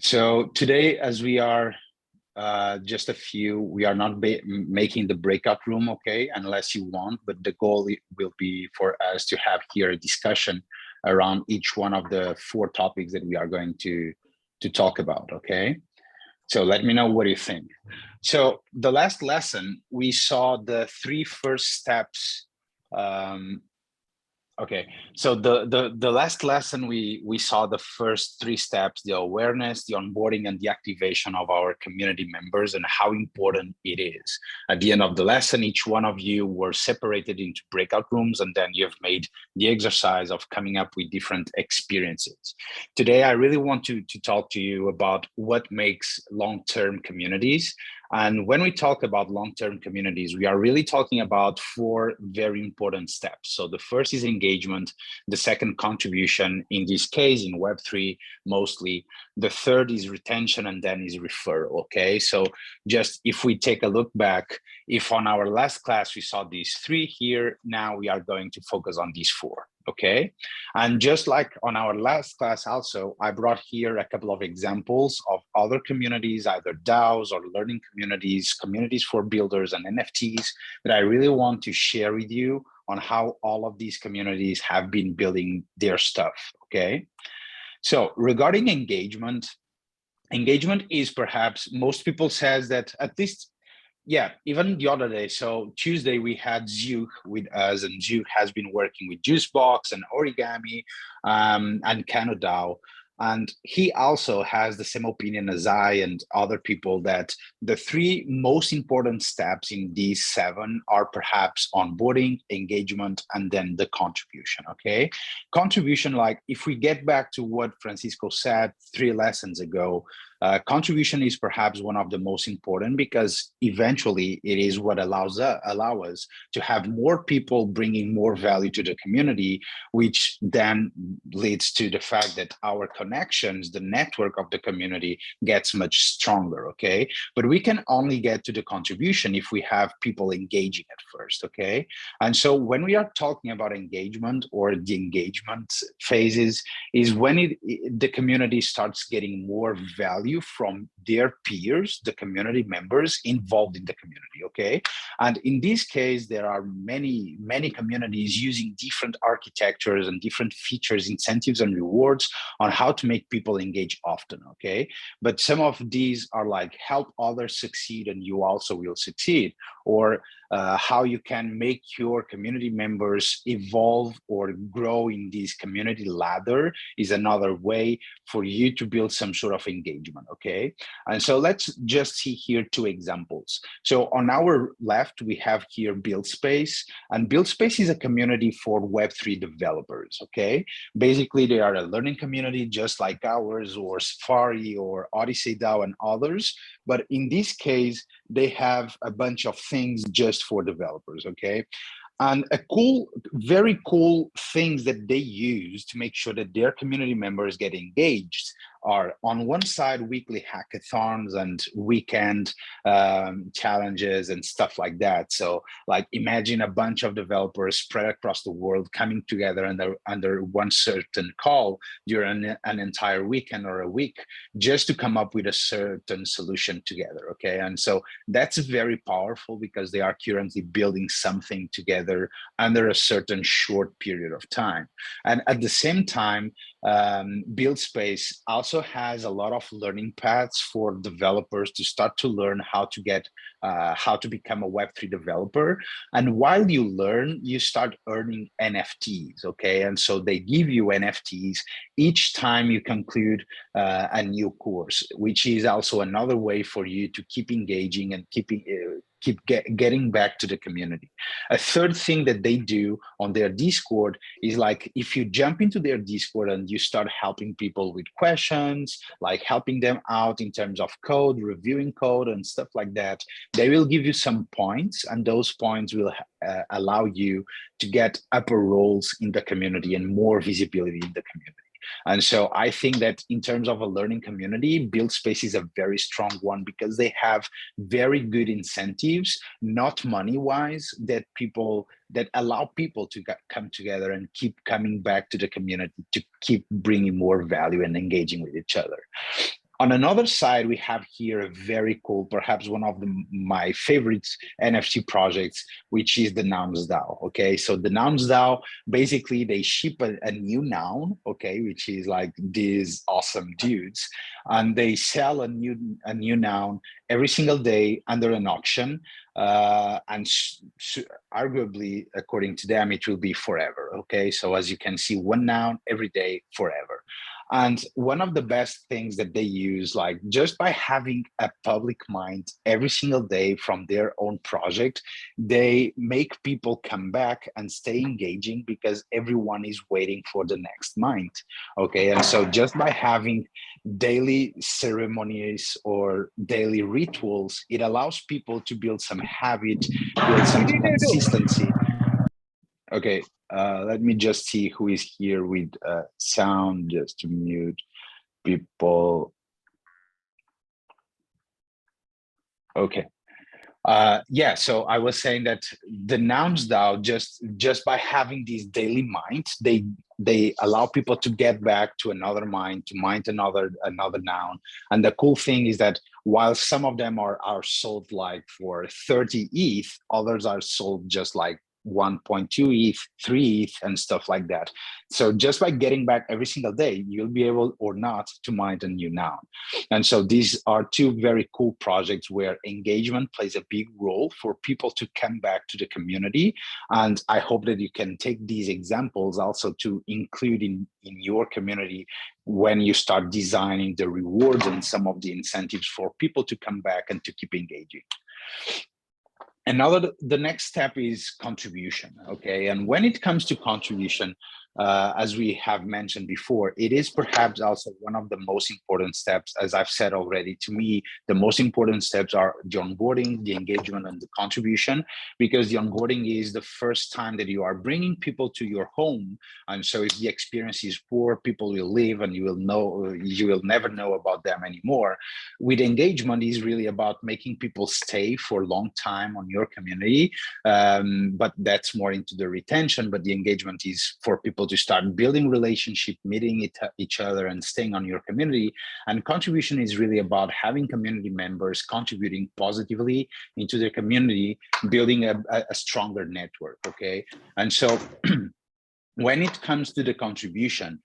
So today, as we are just a few, we are not making the breakout room, okay, unless you want, but the goal will be for us to have here a discussion around each one of the four topics that we are going to talk about, okay? So let me know what you think. So the last lesson, we saw the three first steps. Okay, so the last lesson we saw the first three steps: the awareness, the onboarding, and the activation of our community members, and how important it is. At the end of the lesson, each one of you were separated into breakout rooms, and then you've made the exercise of coming up with different experiences. Today, I really want to talk to you about what makes long-term communities. And when we talk about long-term communities, we are really talking about four very important steps. So the first is engagement, the second contribution, in this case in Web3 mostly, the third is retention, and then is referral, okay? So just if we take a look back, if on our last class we saw these three here, now we are going to focus on these four, okay? And just like on our last class also, I brought here a couple of examples of other communities, either DAOs or learning communities, communities for builders and NFTs, that I really want to share with you on how all of these communities have been building their stuff, okay? So regarding engagement, engagement is perhaps, most people says that at least, yeah, even the other day, so Tuesday we had Zook with us, and Zook has been working with Juicebox and Origami and CanoDAO. And he also has the same opinion as I and other people, that the three most important steps in these seven are perhaps onboarding, engagement, and then the contribution, okay? Contribution, like if we get back to what Francisco said 3 lessons ago, contribution is perhaps one of the most important, because eventually it is what allow us to have more people bringing more value to the community, which then leads to the fact that our connections, the network of the community, gets much stronger, okay? But we can only get to the contribution if we have people engaging at first, okay? And so when we are talking about engagement, or the engagement phases, is when the community starts getting more value from their peers, the community members involved in the community, okay? And in this case, there are many communities using different architectures and different features, incentives, and rewards on how to make people engage often, okay? But some of these are like help others succeed and you also will succeed, or how you can make your community members evolve or grow in this community ladder is another way for you to build some sort of engagement, okay? And so let's just see here 2 examples. So on our left, we have here BuildSpace, and BuildSpace is a community for Web3 developers, okay? Basically, they are a learning community just like ours, or Safari, or Odyssey DAO, and others. But in this case, they have a bunch of things just for developers, okay? And a very cool things that they use to make sure that their community members get engaged are, on one side, weekly hackathons and weekend challenges and stuff like that. So like imagine a bunch of developers spread across the world coming together under one certain call during an entire weekend or a week, just to come up with a certain solution together, okay? And so that's very powerful, because they are currently building something together under a certain short period of time. And at the same time, BuildSpace also has a lot of learning paths for developers to start to learn how to become a Web3 developer. And while you learn, you start earning NFTs, okay? And so they give you NFTs each time you conclude a new course, which is also another way for you to keep engaging and getting back to the community. A third thing that they do on their Discord is, like, if you jump into their Discord and you start helping people with questions, like helping them out in terms of code, reviewing code and stuff like that, they will give you some points, and those points will allow you to get upper roles in the community and more visibility in the community. And so I think that in terms of a learning community, BuildSpace is a very strong one, because they have very good incentives, not money-wise, that allow people to come together and keep coming back to the community, to keep bringing more value and engaging with each other. On another side, we have here a very cool, perhaps one of my favorite NFT projects, which is the Nouns DAO. Okay, so the Nouns DAO, basically they ship a new noun, okay, which is like these awesome dudes, and they sell a new noun every single day under an auction, and arguably, according to them, it will be forever. Okay, so as you can see, one noun every day forever. And one of the best things that they use, like just by having a public mind every single day from their own project, they make people come back and stay engaging because everyone is waiting for the next mind. Okay. And so just by having daily ceremonies or daily rituals, it allows people to build some habit, build some consistency. Okay, let me just see who is here with sound, just to mute people. Okay. Yeah, so I was saying that the nouns DAO, just by having these daily minds, they allow people to get back to another mind, to mind another noun. And the cool thing is that while some of them are sold like for 30 ETH, others are sold just like 1.2 ETH, 3 ETH, and stuff like that. So just by getting back every single day, you'll be able or not to mind a new noun. And so these are two very cool projects where engagement plays a big role for people to come back to the community. And I hope that you can take these examples also to include in your community when you start designing the rewards and some of the incentives for people to come back and to keep engaging. The next step is contribution, okay? And when it comes to contribution, as we have mentioned before, it is perhaps also one of the most important steps. As I've said already, to me, the most important steps are the onboarding, the engagement, and the contribution, because the onboarding is the first time that you are bringing people to your home. And so if the experience is poor, people will leave and you will never know about them anymore. With engagement is really about making people stay for a long time on your community, but that's more into the retention. But the engagement is for people to start building relationship, meeting each other, and staying on your community. And contribution is really about having community members contributing positively into the community, building a stronger network. Okay, and so when it comes to the contribution,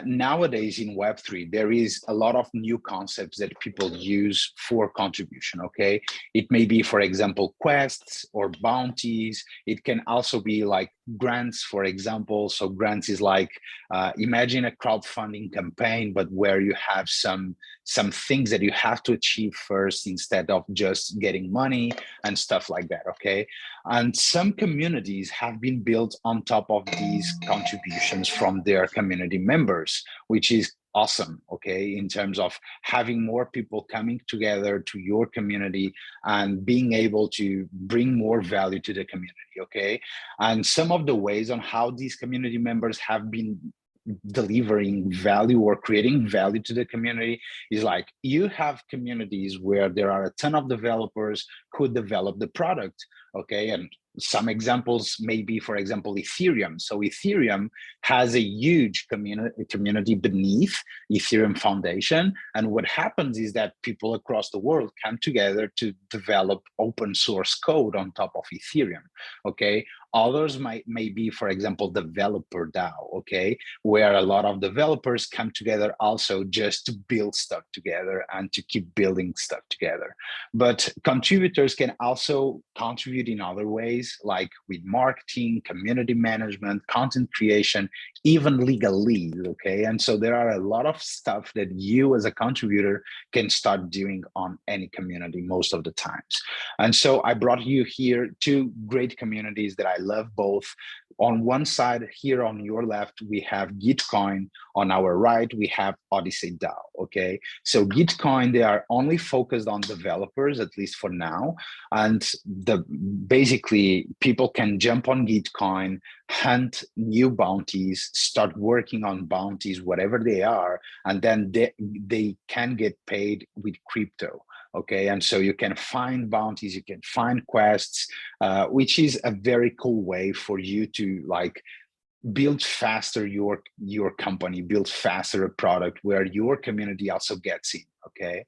nowadays in Web3, there is a lot of new concepts that people use for contribution, okay? It may be, for example, quests or bounties. It can also be like grants, for example. So grants is like, imagine a crowdfunding campaign, but where you have some things that you have to achieve first instead of just getting money and stuff like that, okay? And some communities have been built on top of these contributions from their community members, which is awesome, okay, in terms of having more people coming together to your community and being able to bring more value to the community, okay? And some of the ways on how these community members have been delivering value or creating value to the community is like, you have communities where there are a ton of developers who develop the product, okay? And some examples may be, for example, Ethereum. So Ethereum has a huge community beneath Ethereum Foundation. And what happens is that people across the world come together to develop open source code on top of Ethereum, okay? Others may be, for example, developer DAO, okay, where a lot of developers come together also just to build stuff together and to keep building stuff together. But contributors can also contribute in other ways, like with marketing, community management, content creation, even legal lead, okay? And so there are a lot of stuff that you as a contributor can start doing on any community most of the times. And so I brought you here two great communities that I love both. On one side here on your left, we have Gitcoin. On our right, we have Odyssey DAO, okay? So Gitcoin, they are only focused on developers, at least for now. And basically people can jump on Gitcoin, hunt new bounties, start working on bounties, whatever they are, and then they can get paid with crypto. Okay, and so you can find bounties, you can find quests, which is a very cool way for you to like build faster your company, build faster a product where your community also gets in. okay?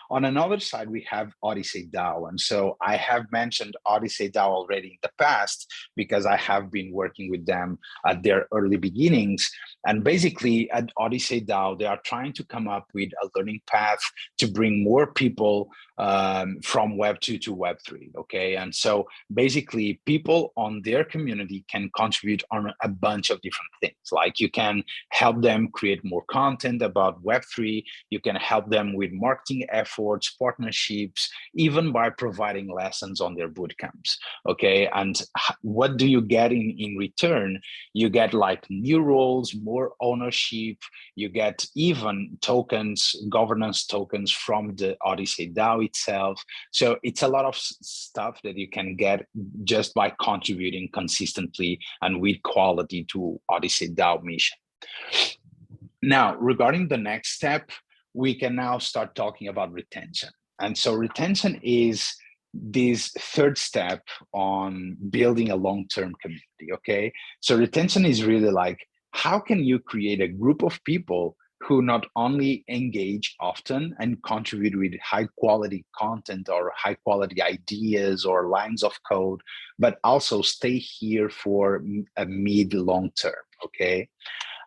On another side, we have Odyssey DAO. And so I have mentioned Odyssey DAO already in the past because I have been working with them at their early beginnings. And basically at Odyssey DAO, they are trying to come up with a learning path to bring more people from Web 2 to Web 3, okay? And so basically people on their community can contribute on a bunch of different things. Like you can help them create more content about Web 3, you can help them with marketing efforts, partnerships, even by providing lessons on their bootcamps, okay? And what do you get in return? You get like new roles, more ownership, you get even tokens, governance tokens from the Odyssey DAO itself. So it's a lot of stuff that you can get just by contributing consistently and with quality to Odyssey DAO mission. Now, regarding the next step, we can now start talking about retention. And so retention is this third step on building a long-term community, okay? So retention is really like, how can you create a group of people who not only engage often and contribute with high quality content or high quality ideas or lines of code, but also stay here for a mid-long term, okay?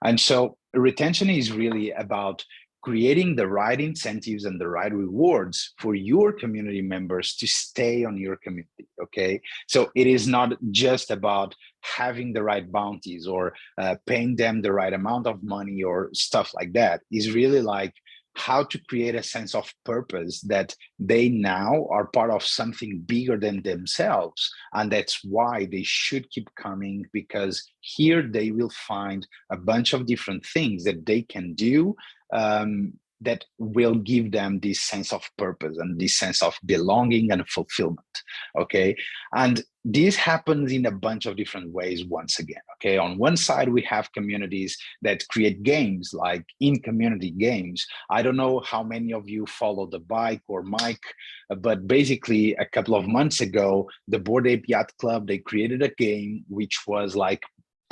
And so retention is really about creating the right incentives and the right rewards for your community members to stay on your community, okay? So it is not just about having the right bounties or paying them the right amount of money or stuff like that. It's really like how to create a sense of purpose that they now are part of something bigger than themselves. And that's why they should keep coming, because here they will find a bunch of different things that they can do that will give them this sense of purpose and this sense of belonging and fulfillment, okay? And this happens in a bunch of different ways once again, okay? On one side, we have communities that create games, like in-community games. I don't know how many of you follow the Bike or Mike, but basically a couple of months ago, the Bored Ape Yacht Club, they created a game which was like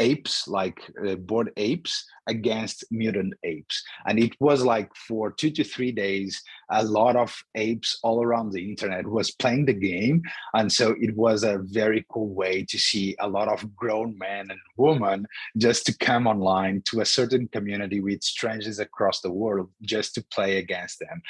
apes, like bored apes against mutant apes. And it was like for 2 to 3 days, a lot of apes all around the internet was playing the game. And so it was a very cool way to see a lot of grown men and women just to come online to a certain community with strangers across the world just to play against them.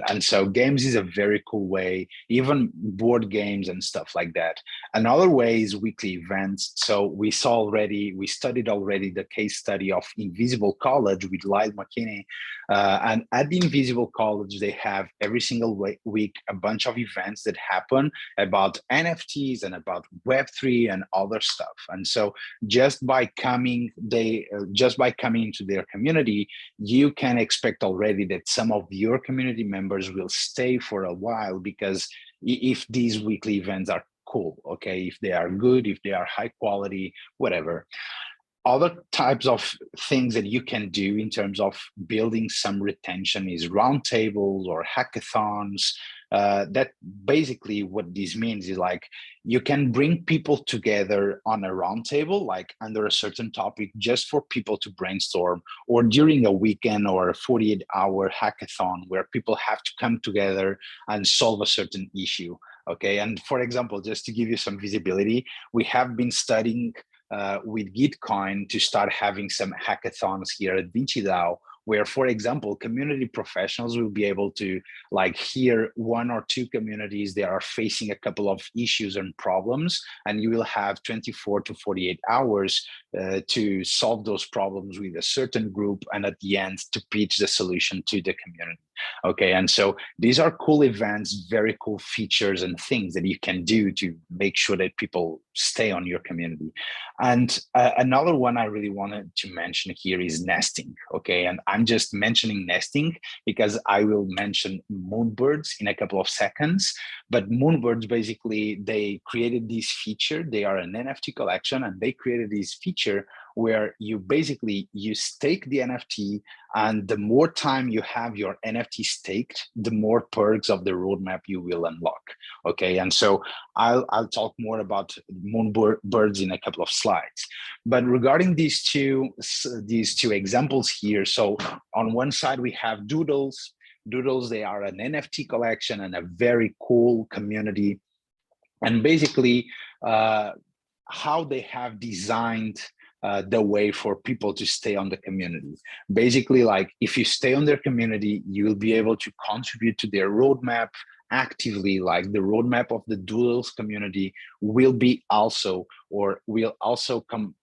And so games is a very cool way, even board games and stuff like that. Another way is weekly events. So we studied already the case study of Invisible College with Lyle McKinney. And at the Invisible College, they have every single week a bunch of events that happen about NFTs and about Web3 and other stuff. And so just by coming into their community, you can expect already that some of your community members will stay for a while, because if these weekly events are cool, okay, if they are good, if they are high quality, whatever. Other types of things that you can do in terms of building some retention is roundtables or hackathons. That basically what this means is like you can bring people together on a roundtable, like under a certain topic, just for people to brainstorm, or during a weekend or a 48-hour hackathon where people have to come together and solve a certain issue. Okay, and for example, just to give you some visibility, we have been studying with Gitcoin to start having some hackathons here at Vinci DAO, where, for example, community professionals will be able to like hear one or two communities that are facing a couple of issues and problems, and you will have 24 to 48 hours to solve those problems with a certain group, and at the end to pitch the solution to the community. Okay, and so these are cool events, very cool features and things that you can do to make sure that people stay on your community. And another one I really wanted to mention here is nesting. Okay, and I'm just mentioning nesting because I will mention Moonbirds in a couple of seconds. But Moonbirds, basically, they created this feature. They are an NFT collection, and they created this feature where you stake the NFT, and the more time you have your NFT staked, the more perks of the roadmap you will unlock. Okay, and so I'll talk more about Moonbirds in a couple of slides. But regarding these two examples here, so on one side we have Doodles, Doodles, they are an NFT collection and a very cool community. And basically, how they have designed the way for people to stay on the community. Basically, like if you stay on their community, you will be able to contribute to their roadmap actively. Like the roadmap of the Doodles community will be also, or will also come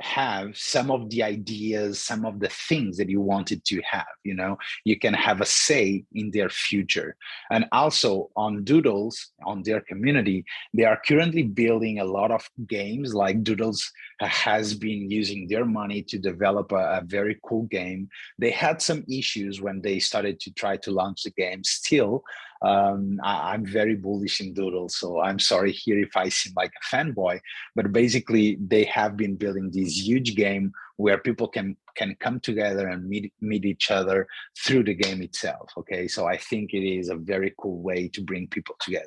have some of the ideas, some of the things that you wanted to have, you know, you can have a say in their future. And also on Doodles, on their community, they are currently building a lot of games. Like Doodles has been using their money to develop a very cool game. They had some issues when they started to try to launch the game. Still, I'm very bullish in Doodles, so I'm sorry here if I seem like a fanboy, but basically they have been building this huge game where people can come together and meet each other through the game itself. Okay, so I think it is a very cool way to bring people together.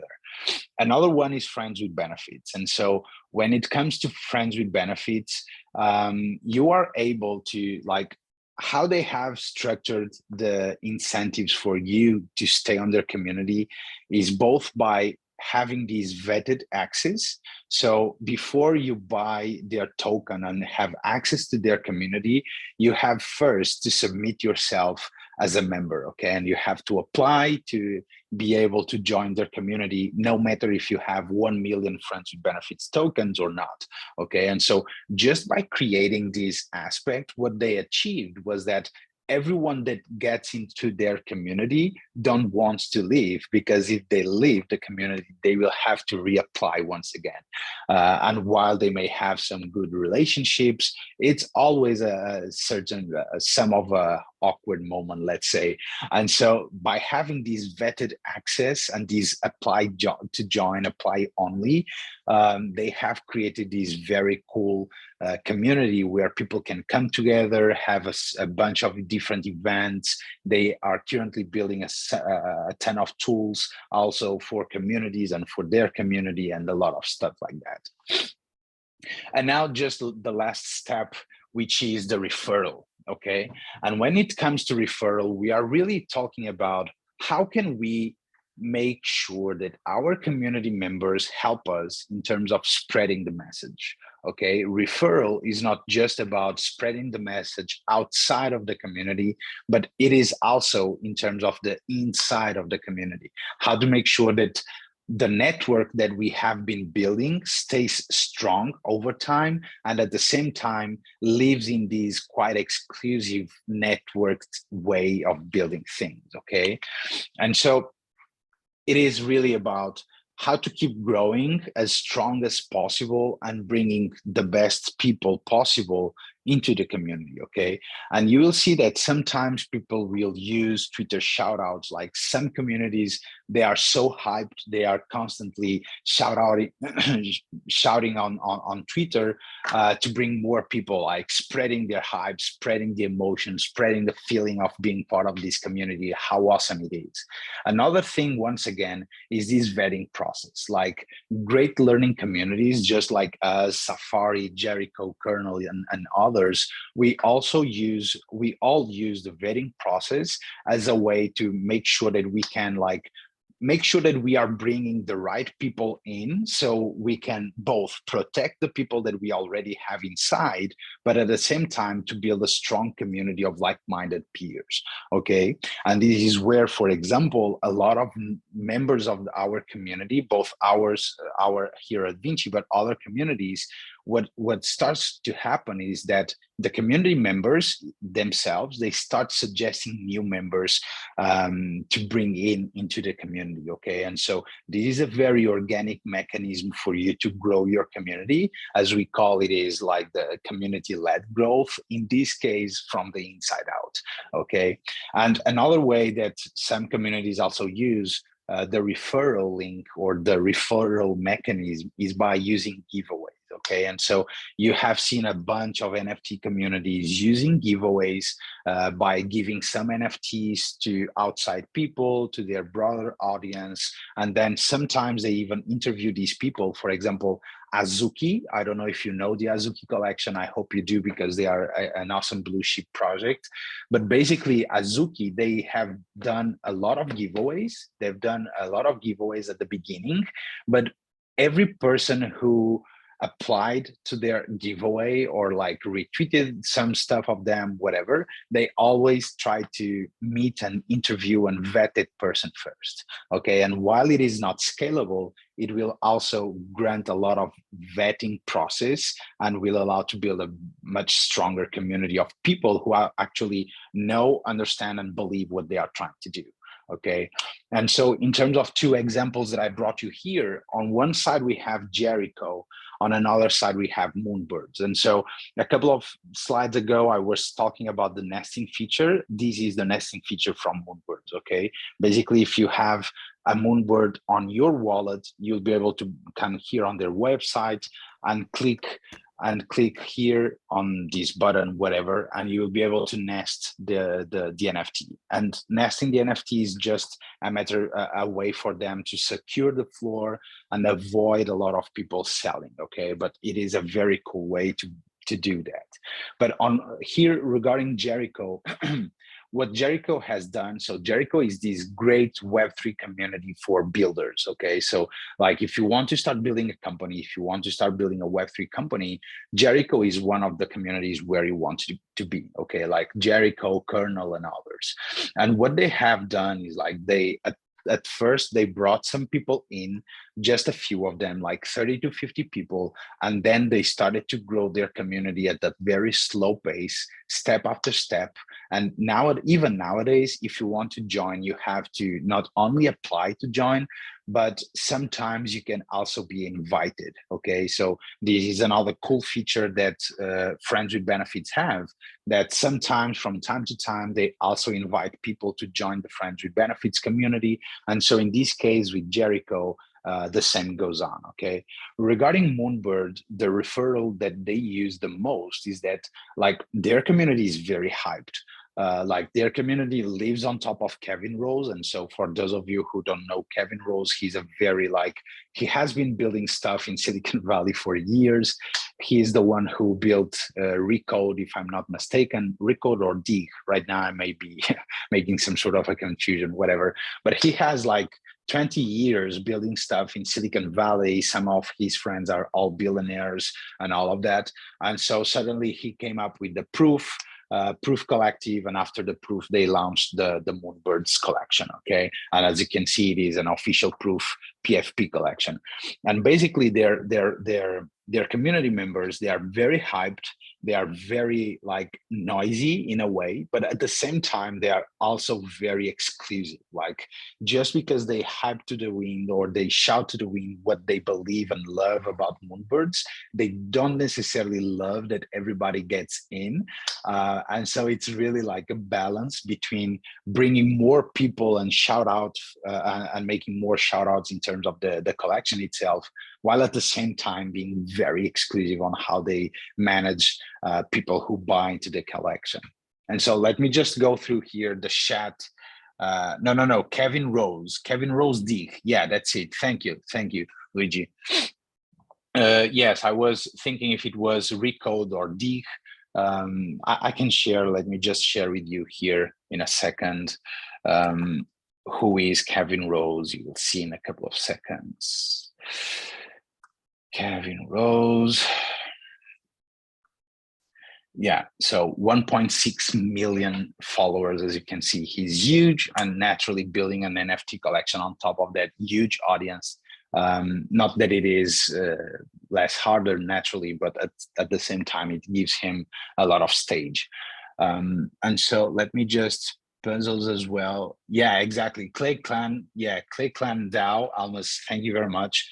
Another one is friends with benefits. And so when it comes to friends with benefits, you are able to, like, how they have structured the incentives for you to stay on their community is both by having these vetted access. So before you buy their token and have access to their community, you have first to submit yourself as a member, okay? And you have to apply to be able to join their community, no matter if you have 1 million friends with benefits tokens or not, okay? And so just by creating this aspect, what they achieved was that everyone that gets into their community don't want to leave, because if they leave the community, they will have to reapply once again. And while they may have some good relationships, it's always a certain some of a awkward moment, let's say. And so by having these vetted access and these apply to join, apply only, they have created this very cool community where people can come together, have a bunch of different events. They are currently building a ton of tools also for communities and for their community and a lot of stuff like that. And now just the last step, which is the referral, okay? And when it comes to referral, we are really talking about how can we make sure that our community members help us in terms of spreading the message, okay? Referral is not just about spreading the message outside of the community, but it is also in terms of the inside of the community, how to make sure that the network that we have been building stays strong over time, and at the same time lives in this quite exclusive networked way of building things, okay? And so it is really about how to keep growing as strong as possible and bringing the best people possible into the community, okay? And you will see that sometimes people will use Twitter shoutouts. Like some communities, they are so hyped, they are constantly shouting on Twitter to bring more people, like spreading their hype, spreading the emotion, spreading the feeling of being part of this community, how awesome it is. Another thing, once again, is this vetting process. Like great learning communities, just like us, Safari, Jericho, Kernel, and others, we all use the vetting process as a way to make sure that we can make sure that we are bringing the right people in, so we can both protect the people that we already have inside, but at the same time to build a strong community of like-minded peers, okay? And this is where, for example, a lot of members of our community, both our here at Vinci, but other communities, what starts to happen is that the community members themselves, they start suggesting new members to bring into the community, okay? And so this is a very organic mechanism for you to grow your community, as we call it, is like the community-led growth, in this case from the inside out, okay? And another way that some communities also use the referral link or the referral mechanism is by using giveaways. okay? And so you have seen a bunch of NFT communities using giveaways by giving some NFTs to outside people, to their broader audience. And then sometimes they even interview these people. For example, Azuki, I don't know if you know the Azuki collection. I hope you do, because they are an awesome blue chip project. But basically, Azuki, they have done a lot of giveaways. They've done a lot of giveaways at the beginning, but every person who applied to their giveaway or like retweeted some stuff of them, whatever, they always try to meet and interview and vet that person first. Okay. And while it is not scalable, it will also grant a lot of vetting process and will allow to build a much stronger community of people who are actually know, understand, and believe what they are trying to do. Okay. And so in terms of two examples that I brought you here, on one side, we have Jericho. On another side, we have Moonbirds. And so a couple of slides ago, I was talking about the nesting feature. This is the nesting feature from Moonbirds, okay? Basically, if you have a Moonbird on your wallet, you'll be able to come here on their website and click here on this button, whatever, and you'll be able to nest the NFT. And nesting the NFT is just a way for them to secure the floor and avoid a lot of people selling, okay? But it is a very cool way to do that. But on here regarding Jericho, what Jericho has done, so Jericho is this great Web3 community for builders, okay? So like if you want to start building a company, if you want to start building a Web3 company, Jericho is one of the communities where you want to be, okay? Like Jericho, Kernel, and others. And what they have done is like at first they brought some people in, just a few of them, like 30 to 50 people, and then they started to grow their community at that very slow pace, step after step. And now, even nowadays, if you want to join, you have to not only apply to join, but sometimes you can also be invited, okay? So this is another cool feature that Friends with Benefits have, that sometimes from time to time, they also invite people to join the Friends with Benefits community. And so in this case with Jericho, the same goes on, okay? Regarding Moonbird, the referral that they use the most is that like their community is very hyped. Like their community lives on top of Kevin Rose. And so for those of you who don't know Kevin Rose, he's a very he has been building stuff in Silicon Valley for years. He's the one who built Recode, if I'm not mistaken, Recode or Dig. Right now I may be making some sort of a confusion, whatever. But he has like 20 years building stuff in Silicon Valley. Some of his friends are all billionaires and all of that. And so suddenly he came up with the Proof Collective, and after the Proof, they launched the Moonbirds collection, okay? And as you can see, it is an official Proof PFP collection. And basically their community members, they are very hyped, they are very like noisy in a way, but at the same time, they are also very exclusive. Like just because they hype to the wind or they shout to the wind what they believe and love about Moonbirds, they don't necessarily love that everybody gets in. And so it's really like a balance between bringing more people and shout out and making more shout outs in terms of the collection itself, while at the same time being very exclusive on how they manage people who buy into the collection. And so let me just go through here the chat. No, Kevin Rose D. Yeah, that's it. Thank you, Luigi. Yes, I was thinking if it was Recode or D. I can share. Let me just share with you here in a second. Who is Kevin Rose? You will see in a couple of seconds. Kevin Rose. Yeah, so 1.6 million followers, as you can see. He's huge and naturally building an NFT collection on top of that huge audience. Not that it is less harder naturally, but at the same time, it gives him a lot of stage. And so let me just puzzles as well. Yeah, exactly. Clay Clan. Yeah, Clay Clan DAO. Almost. Thank you very much.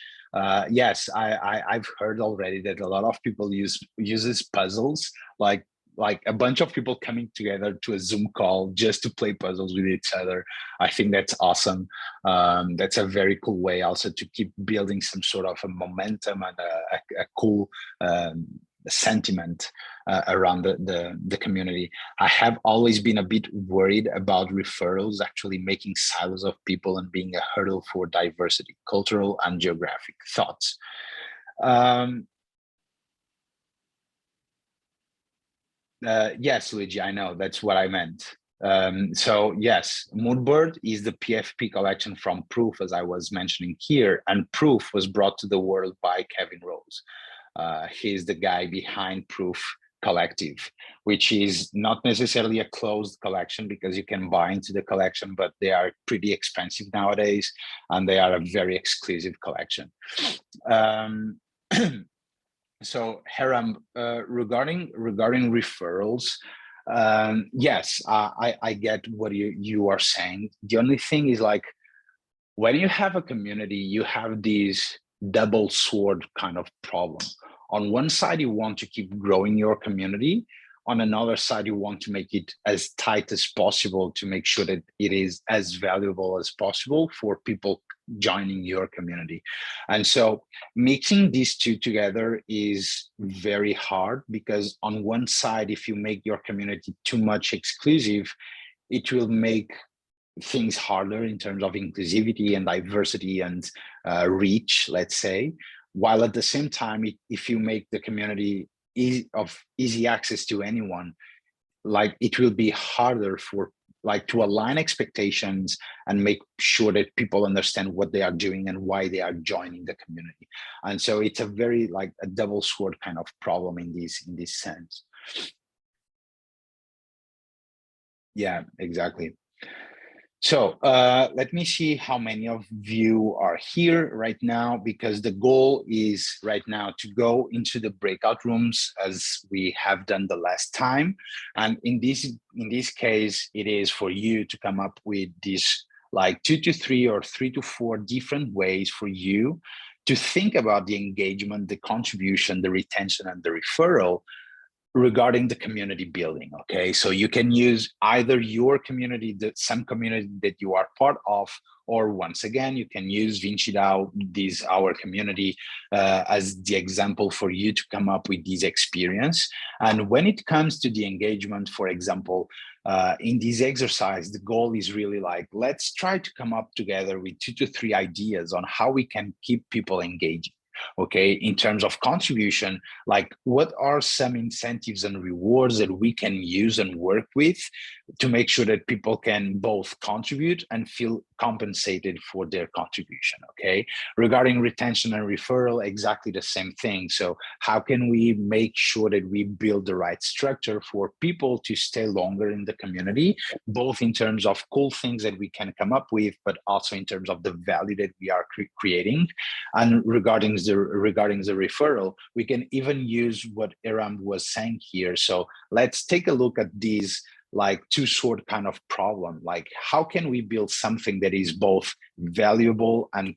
Yes, I've heard already that a lot of people uses puzzles like like a bunch of people coming together to a Zoom call just to play puzzles with each other. I think that's awesome. That's a very cool way also to keep building some sort of a momentum and a cool sentiment around the community. I have always been a bit worried about referrals actually making silos of people and being a hurdle for diversity, cultural and geographic thoughts. Yes, Luigi, I know that's what I meant. So yes, Moodbird is the PFP collection from Proof, as I was mentioning here, and Proof was brought to the world by Kevin Rose. He's the guy behind Proof Collective, which is not necessarily a closed collection because you can buy into the collection, but they are pretty expensive nowadays, and they are a very exclusive collection. So Haram, regarding referrals, yes, I get what you are saying. The only thing is, like, when you have a community, you have these double sword kind of problem. On one side, you want to keep growing your community. On another side, you want to make it as tight as possible to make sure that it is as valuable as possible for people joining your community. And so mixing these two together is very hard, because on one side, if you make your community too much exclusive, it will make things harder in terms of inclusivity and diversity and reach, let's say, while at the same time, if you make the community of easy access to anyone, like, it will be harder for, like, to align expectations and make sure that people understand what they are doing and why they are joining the community. And so it's a very, like, a double sword kind of problem in this sense. Yeah, exactly. So let me see how many of you are here right now, because the goal is right now to go into the breakout rooms as we have done the last time. And in this case, it is for you to come up with these, like, 2 to 3 or 3 to 4 different ways for you to think about the engagement, the contribution, the retention, and the referral regarding the community building. Okay, so you can use either your community, some community that you are part of, or once again, you can use Vinci DAO, our community, as the example for you to come up with this experience. And when it comes to the engagement, for example, in this exercise, the goal is really like, let's try to come up together with 2 to 3 ideas on how we can keep people engaging. Okay, in terms of contribution, like, what are some incentives and rewards that we can use and work with to make sure that people can both contribute and feel compensated for their contribution? Okay, regarding retention and referral, exactly the same thing. So how can we make sure that we build the right structure for people to stay longer in the community, both in terms of cool things that we can come up with, but also in terms of the value that we are creating. And regarding the referral, we can even use what Iram was saying here. So let's take a look at these, like, two sword kind of problem. Like, how can we build something that is both valuable and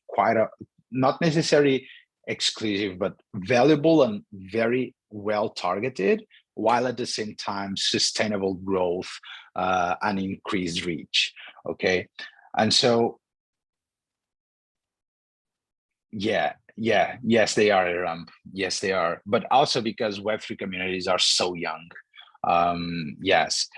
not necessarily exclusive, but valuable and very well targeted, while at the same time sustainable growth and increased reach. Okay, and so yes, they are, Iram. Yes, they are. But also because Web3 communities are so young. Yes.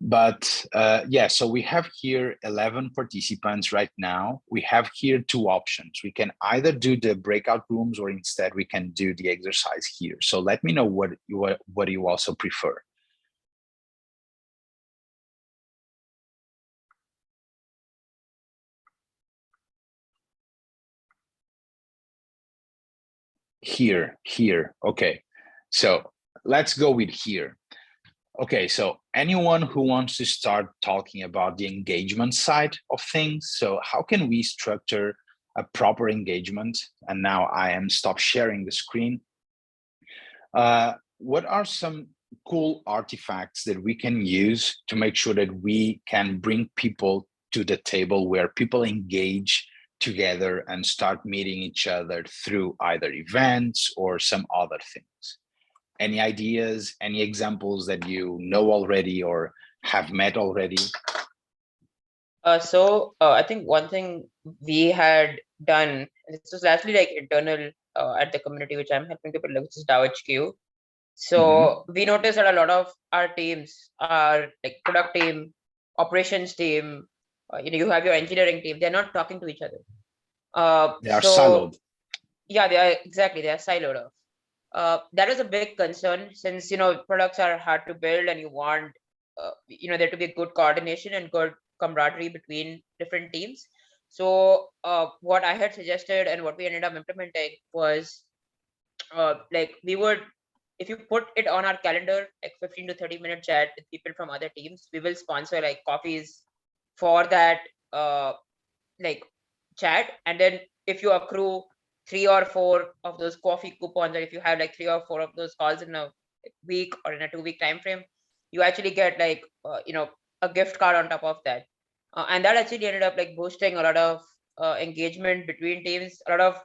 But yeah, so we have here 11 participants right now. We have here 2 options. We can either do the breakout rooms, or instead we can do the exercise here. So let me know what you also prefer. Here. Okay. So let's go with here. Okay, so anyone who wants to start talking about the engagement side of things. So how can we structure a proper engagement? And now I am stop sharing the screen. What are some cool artifacts that we can use to make sure that we can bring people to the table, where people engage together and start meeting each other through either events or some other things? Any ideas, any examples that you know already or have met already? I think one thing we had done, and this was largely like internal at the community, which I'm helping to build, which is DAO HQ. Mm-hmm. So we noticed that a lot of our teams are like product team, operations team, you have your engineering team, they're not talking to each other. They are So siloed. yeah, they are siloed off. That is a big concern since products are hard to build and you want there to be good coordination and good camaraderie between different teams. So what I had suggested and what we ended up implementing was like we would, if you put it on our calendar, like 15 to 30-minute chat with people from other teams, we will sponsor like coffees for that uh, like chat. And then if you accrue 3 or 4 of those coffee coupons, or if you have like 3 or 4 of those calls in a week or in a 2-week time frame, you actually get like a gift card on top of that. And that actually ended up like boosting a lot of engagement between teams. A lot of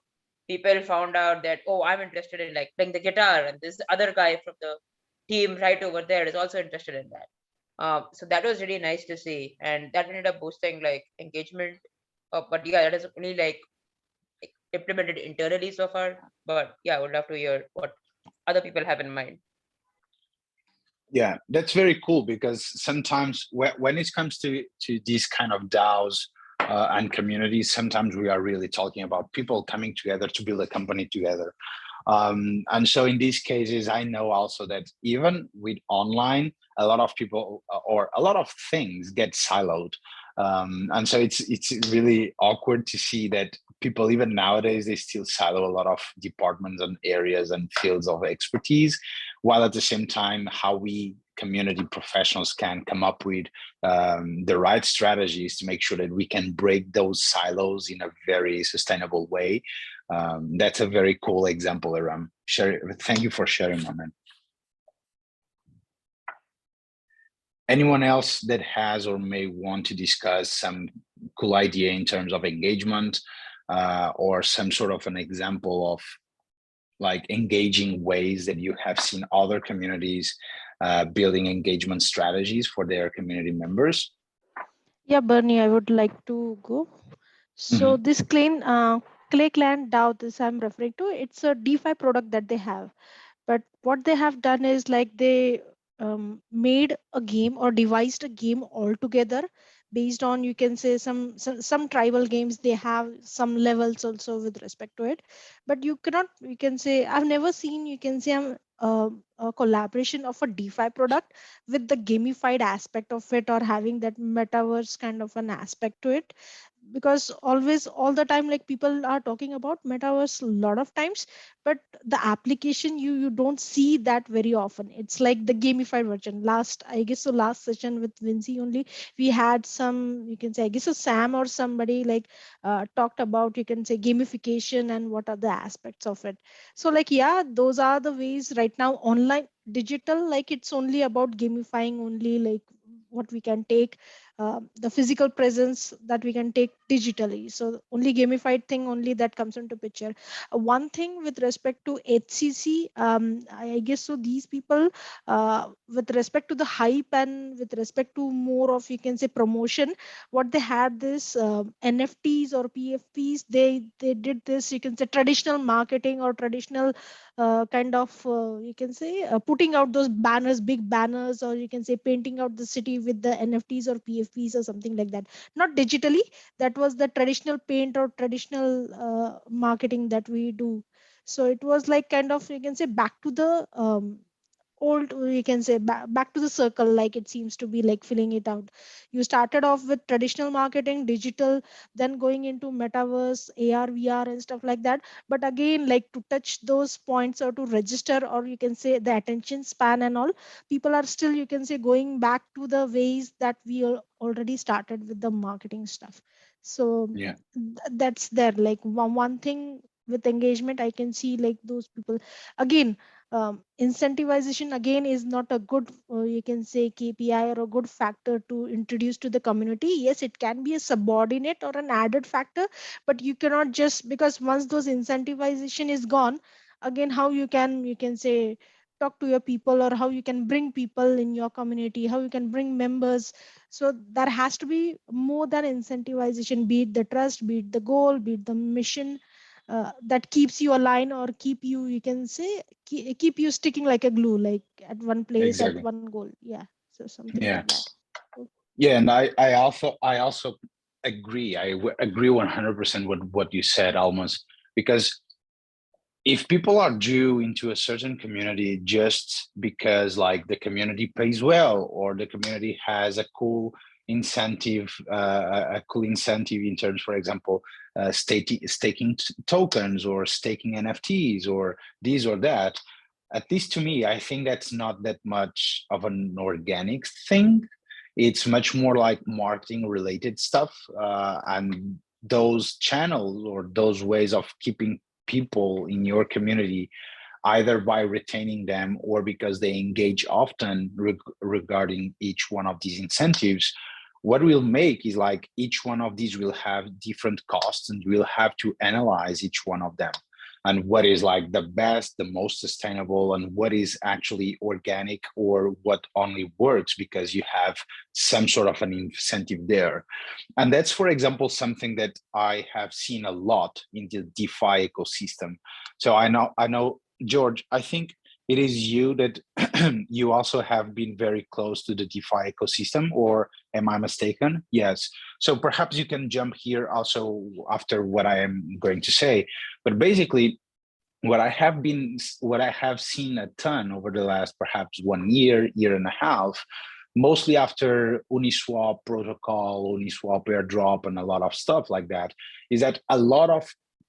people found out that, oh, I'm interested in like playing the guitar, and this other guy from the team right over there is also interested in that. So that was really nice to see, and that ended up boosting like engagement. But yeah, that is only like implemented internally so far. But yeah, I would love to hear what other people have in mind. Yeah, that's very cool because sometimes when it comes to these kind of DAOs and communities, sometimes we are really talking about people coming together to build a company together. And so in these cases, I know also that even with online, a lot of people or a lot of things get siloed. And so it's really awkward to see that people, even nowadays, they still silo a lot of departments and areas and fields of expertise, while at the same time, how we community professionals can come up with the right strategies to make sure that we can break those silos in a very sustainable way. That's a very cool example, Aram. Thank you for sharing, my man. Anyone else that has or may want to discuss some cool idea in terms of engagement or some sort of an example of like engaging ways that you have seen other communities building engagement strategies for their community members? Yeah, Bernie, I would like to go. So Mm-hmm. this Clay Clan DAO, this I'm referring to, it's a DeFi product that they have. But what they have done is like they made a game or devised a game altogether based on, you can say, some tribal games. They have some levels also with respect to it, but you cannot, you can say, I've never seen, you can say, a collaboration of a DeFi product with the gamified aspect of it, or having that metaverse kind of an aspect to it. Because always, all the time, like people are talking about metaverse a lot of times, but the application, you don't see that very often. It's like the gamified version. Last, I guess, so last session with Vinci only, we had some, you can say, I guess a Sam or somebody like talked about, you can say, gamification and what are the aspects of it. So like, yeah, those are the ways right now. Online digital, like it's only about gamifying only, like what we can take, the physical presence that we can take digitally. So only gamified thing only that comes into picture. One thing with respect to HCC, I guess so these people, with respect to the hype and with respect to more of, you can say, promotion, what they had this NFTs or PFPs, they did this, you can say, traditional marketing or traditional kind of, you can say, putting out those banners, big banners, or you can say painting out the city with the NFTs or PFPs or something like that. Not digitally, that was the traditional paint or traditional marketing that we do. So it was like kind of, you can say, back to the old, you can say, back to the circle, like it seems to be like filling it out. You started off with traditional marketing, digital, then going into metaverse, AR, VR and stuff like that. But again, like to touch those points or to register, or you can say the attention span and all, people are still, you can say, going back to the ways that we already started with the marketing stuff. So Yeah. that's there, like one thing with engagement I can see, like those people again, incentivization again is not a good, you can say, KPI or a good factor to introduce to the community. Yes, it can be a subordinate or an added factor, but you cannot just, because once those incentivization is gone, again, how you can say talk to your people, or how you can bring people in your community, how you can bring members. So there has to be more than incentivization, be it the trust, be it the goal, be it the mission, that keeps you aligned, or keep you, you can say, keep you sticking like a glue, like at one place, at Exactly. one goal. Yeah, so something Yeah. like that. Yeah, and I also agree. Agree 100% with what you said, almost, because if people are due into a certain community just because like the community pays well, or the community has a cool incentive, in terms, for example, staking tokens, or staking NFTs, or this or that, at least to me, I think that's not that much of an organic thing. It's much more like marketing related stuff, and those channels or those ways of keeping people in your community, either by retaining them or because they engage often regarding each one of these incentives. What we'll make is like each one of these will have different costs, and we'll have to analyze each one of them, and what is like the best, the most sustainable, and what is actually organic, or what only works because you have some sort of an incentive there. And that's, for example, something that I have seen a lot in the DeFi ecosystem. So I know, George, I think it is you that you also have been very close to the DeFi ecosystem, or am I mistaken? Yes. So perhaps you can jump here also after what I am going to say. But basically, what I have seen a ton over the last perhaps 1 year, year and a half, mostly after Uniswap protocol, Uniswap airdrop, and a lot of stuff like that, is that a lot of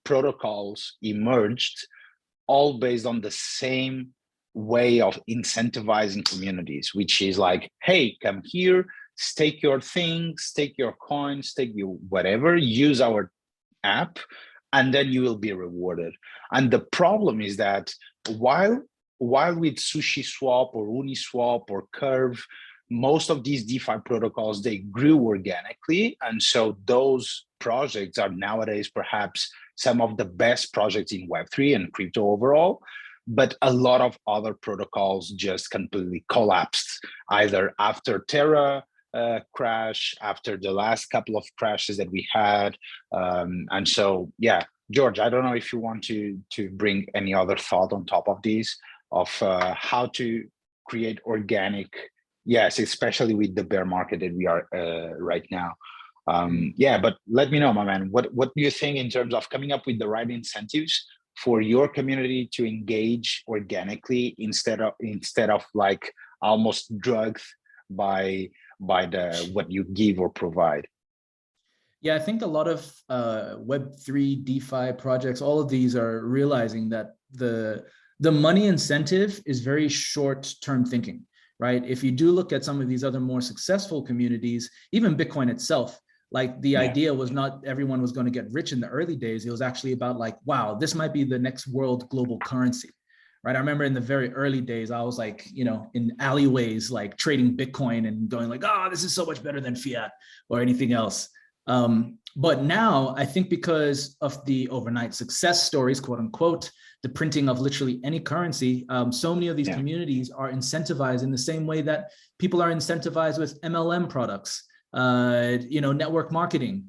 protocols emerged, all based on the same way of incentivizing communities, which is like, hey, come here, stake your things, stake your coins, stake your whatever, use our app, and then you will be rewarded. And the problem is that while with SushiSwap or Uniswap or Curve, most of these DeFi protocols, they grew organically, and so those projects are nowadays perhaps some of the best projects in Web3 and crypto overall. But a lot of other protocols just completely collapsed, either after Terra crash, after the last couple of crashes that we had. And so, yeah, George, I don't know if you want to bring any other thought on top of these, of how to create organic, yes, especially with the bear market that we are right now. Yeah, but let me know, my man, what do you think in terms of coming up with the right incentives for your community to engage organically, instead of like almost drugged by the what you give or provide? Yeah, I think a lot of Web3 DeFi projects, all of these are realizing that the money incentive is very short-term thinking, right? If you do look at some of these other more successful communities, even Bitcoin itself, like the idea was not everyone was going to get rich in the early days. It was actually about like, wow, this might be the next world global currency, right? I remember in the very early days, I was like, you know, in alleyways, like trading Bitcoin and going like, oh, this is so much better than fiat or anything else. But now I think because of the overnight success stories, quote unquote, the printing of literally any currency, so many of these communities are incentivized in the same way that people are incentivized with MLM products, you know, network marketing,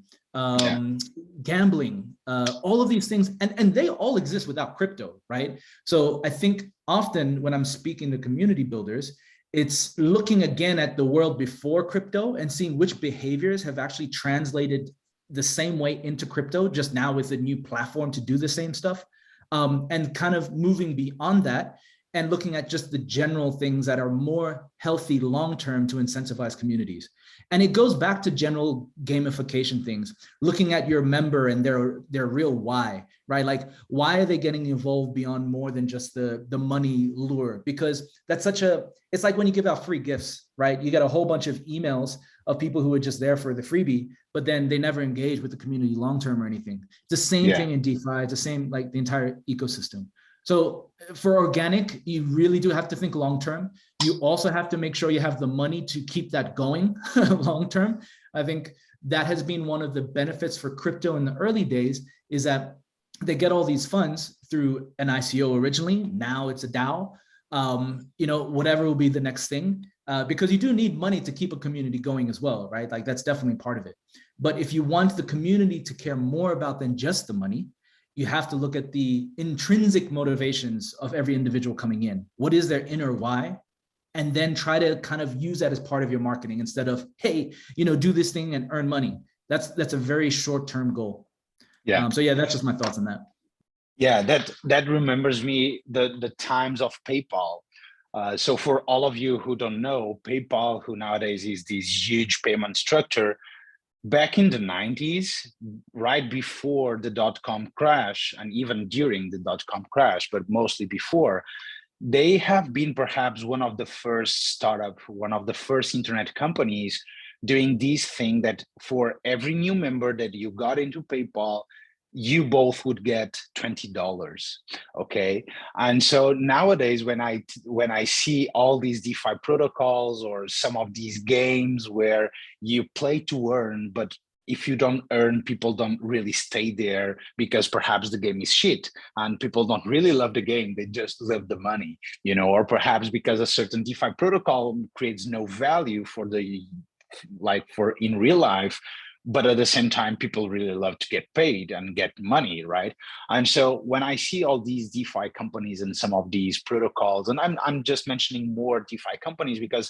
gambling, all of these things, and they all exist without crypto, right? So I think often when I'm speaking to community builders, it's looking again at the world before crypto and seeing which behaviors have actually translated the same way into crypto, just now with a new platform to do the same stuff, and kind of moving beyond that and looking at just the general things that are more healthy long-term to incentivize communities. And it goes back to general gamification things, looking at your member and their real why, right? Like, why are they getting involved beyond more than just the money lure? Because that's it's like when you give out free gifts, right? You get a whole bunch of emails of people who are just there for the freebie, but then they never engage with the community long-term or anything. It's the same thing in DeFi, it's the same, like the entire ecosystem. So for organic, you really do have to think long-term. You also have to make sure you have the money to keep that going long-term. I think that has been one of the benefits for crypto in the early days, is that they get all these funds through an ICO originally. Now it's a DAO. whatever will be the next thing, because you do need money to keep a community going as well, right? Like that's definitely part of it. But if you want the community to care more about than just the money, you have to look at the intrinsic motivations of every individual coming in. What is their inner why? And then try to kind of use that as part of your marketing instead of, hey, do this thing and earn money. That's a very short-term goal. Yeah. So yeah, that's just my thoughts on that. Yeah, that remembers me the times of PayPal. So for all of you who don't know, PayPal, who nowadays is this huge payment structure, back in the 90s, right before the dot-com crash, and even during the dot-com crash, but mostly before, they have been perhaps one of the first one of the first internet companies doing this thing that for every new member that you got into PayPal, you both would get $20. Okay. And so nowadays, when I see all these DeFi protocols or some of these games where you play to earn, but if you don't earn, people don't really stay there because perhaps the game is shit and people don't really love the game. They just love the money, or perhaps because a certain DeFi protocol creates no value for in real life, but at the same time, people really love to get paid and get money, right? And so when I see all these DeFi companies and some of these protocols, and I'm just mentioning more DeFi companies because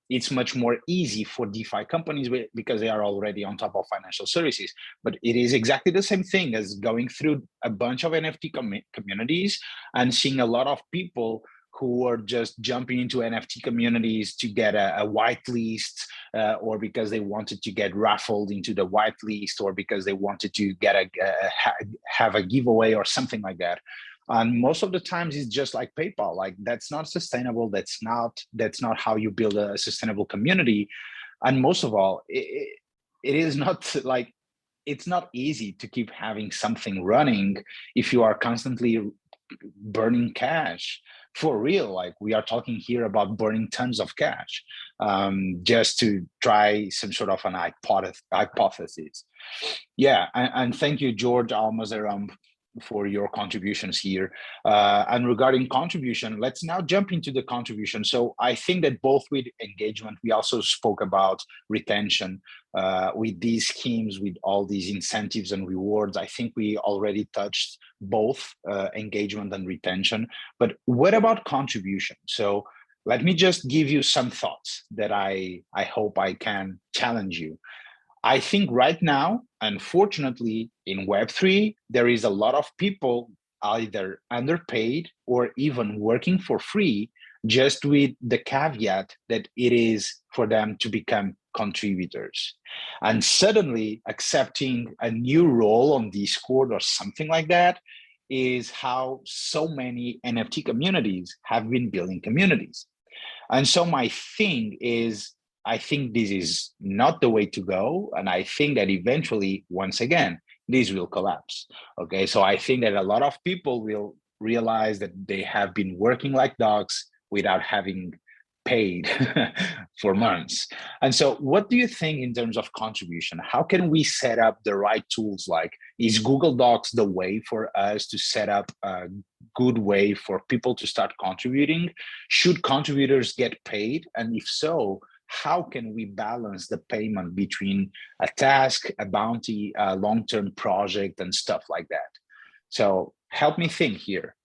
it's much more easy for DeFi companies because they are already on top of financial services. But it is exactly the same thing as going through a bunch of NFT communities and seeing a lot of people who are just jumping into NFT communities to get a whitelist, or because they wanted to get raffled into the whitelist, or because they wanted to get have a giveaway or something like that. And most of the times it's just like PayPal, like that's not sustainable. That's not how you build a sustainable community. And most of all, it is not like, it's not easy to keep having something running if you are constantly burning cash. For real, like we are talking here about burning tons of cash just to try some sort of an hypothesis. Yeah, and thank you, George Almazeram, for your contributions here. And regarding contribution, let's now jump into the contribution. So I think that both with engagement, we also spoke about retention with these schemes, with all these incentives and rewards. I think we already touched both engagement and retention, but what about contribution? So let me just give you some thoughts that I hope I can challenge you. I think right now, unfortunately, in Web3, there is a lot of people either underpaid or even working for free, just with the caveat that it is for them to become contributors. And suddenly accepting a new role on Discord or something like that is how so many NFT communities have been building communities. And so my thing is, I think this is not the way to go. And I think that eventually, once again, this will collapse. Okay, so I think that a lot of people will realize that they have been working like dogs without having paid for months. And so what do you think in terms of contribution? How can we set up the right tools? Like, is Google Docs the way for us to set up a good way for people to start contributing? Should contributors get paid? And if so, how can we balance the payment between a task, a bounty, a long-term project, and stuff like that? So help me think here.